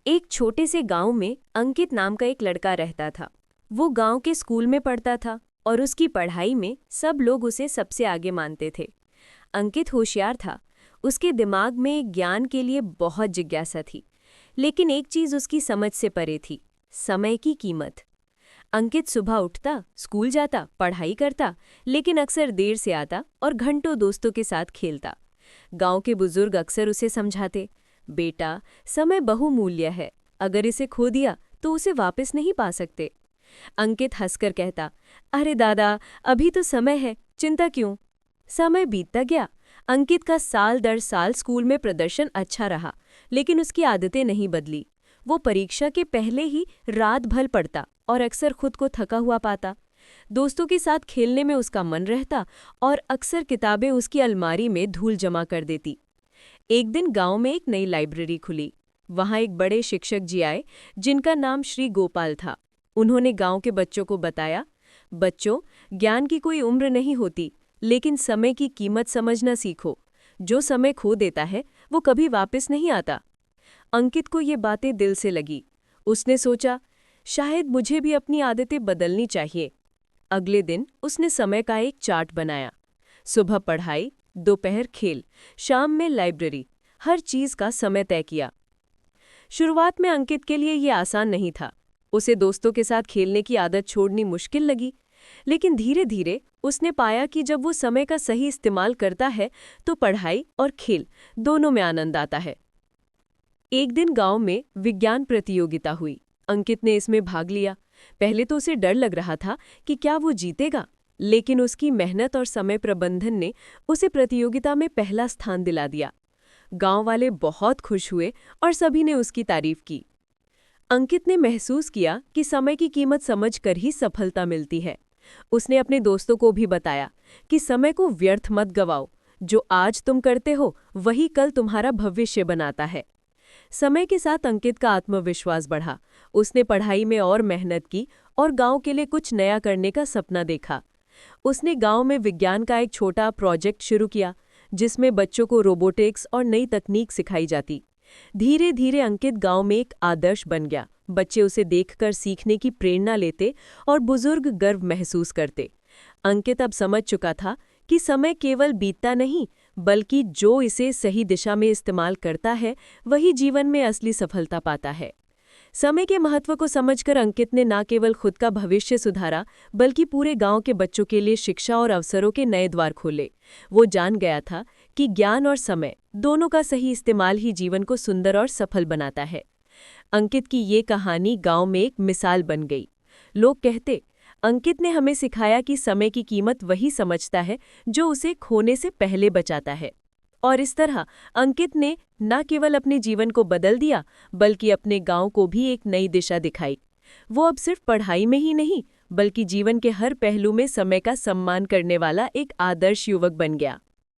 एक छोटे से गांव में अंकित नाम का एक लड़का रहता था। वो गांव के स्कूल में पढ़ता था और उसकी पढ़ाई में सब लोग उसे सबसे आगे मानते थे। अंकित होशियार था। उसके दिमाग में ज्ञान के लिए बहुत जिज्ञासा थी, लेकिन एक चीज उसकी समझ से परे थी: समय की कीमत। अंकित सुबह उठता, स्कूल जाता, पढ़ाई करता, लेकिन अक्सर देर से आता और घंटों दोस्तों के साथ खेलता। गांव के बुजुर्ग अक्सर उसे समझाते, बेटा, समय बहुमूल्य है, अगर इसे खो दिया तो उसे वापस नहीं पा सकते। अंकित हंसकर कहता, अरे दादा, अभी तो समय है, चिंता क्यों। समय बीतता गया। अंकित का साल दर साल स्कूल में प्रदर्शन अच्छा रहा, लेकिन उसकी आदतें नहीं बदली। वो परीक्षा के पहले ही रात भर पढ़ता और अक्सर खुद को थका हुआ पाता। दोस्तों के साथ खेलने में उसका मन रहता और अक्सर किताबें उसकी अलमारी में धूल जमा कर देती। एक दिन गांव में एक नई लाइब्रेरी खुली। वहां एक बड़े शिक्षक जी आए, जिनका नाम श्री गोपाल था। उन्होंने गांव के बच्चों को बताया, बच्चों, ज्ञान की कोई उम्र नहीं होती, लेकिन समय की कीमत समझना सीखो। जो समय खो देता है वो कभी वापस नहीं आता। अंकित को ये बातें दिल से लगी। उसने सोचा, शायद मुझे भी अपनी आदतें बदलनी चाहिए। अगले दिन उसने समय का एक चार्ट बनाया। सुबह पढ़ाई, दोपहर खेल, शाम में लाइब्रेरी, हर चीज का समय तय किया। शुरुआत में अंकित के लिए ये आसान नहीं था। उसे दोस्तों के साथ खेलने की आदत छोड़नी मुश्किल लगी, लेकिन धीरे धीरे उसने पाया कि जब वो समय का सही इस्तेमाल करता है तो पढ़ाई और खेल दोनों में आनंद आता है। एक दिन गांव में विज्ञान प्रतियोगिता हुई। अंकित ने इसमें भाग लिया। पहले तो उसे डर लग रहा था कि क्या वो जीतेगा, लेकिन उसकी मेहनत और समय प्रबंधन ने उसे प्रतियोगिता में पहला स्थान दिला दिया। गांव वाले बहुत खुश हुए और सभी ने उसकी तारीफ की। अंकित ने महसूस किया कि समय की कीमत समझकर ही सफलता मिलती है। उसने अपने दोस्तों को भी बताया कि समय को व्यर्थ मत गवाओ। जो आज तुम करते हो वही कल तुम्हारा भविष्य बनाता है। समय के साथ अंकित का आत्मविश्वास बढ़ा। उसने पढ़ाई में और मेहनत की और गांव के लिए कुछ नया करने का सपना देखा। उसने गांव में विज्ञान का एक छोटा प्रोजेक्ट शुरू किया, जिसमें बच्चों को रोबोटिक्स और नई तकनीक सिखाई जाती। धीरे धीरे अंकित गांव में एक आदर्श बन गया। बच्चे उसे देखकर सीखने की प्रेरणा लेते और बुजुर्ग गर्व महसूस करते। अंकित अब समझ चुका था कि समय केवल बीतता नहीं, बल्कि जो इसे सही दिशा में इस्तेमाल करता है वही जीवन में असली सफलता पाता है। समय के महत्व को समझकर अंकित ने न केवल खुद का भविष्य सुधारा, बल्कि पूरे गांव के बच्चों के लिए शिक्षा और अवसरों के नए द्वार खोले। वो जान गया था कि ज्ञान और समय दोनों का सही इस्तेमाल ही जीवन को सुंदर और सफल बनाता है। अंकित की ये कहानी गांव में एक मिसाल बन गई। लोग कहते, अंकित ने हमें सिखाया कि समय की कीमत वही समझता है जो उसे खोने से पहले बचाता है। और इस तरह अंकित ने न केवल अपने जीवन को बदल दिया, बल्कि अपने गांव को भी एक नई दिशा दिखाई। वो अब सिर्फ पढ़ाई में ही नहीं, बल्कि जीवन के हर पहलू में समय का सम्मान करने वाला एक आदर्श युवक बन गया।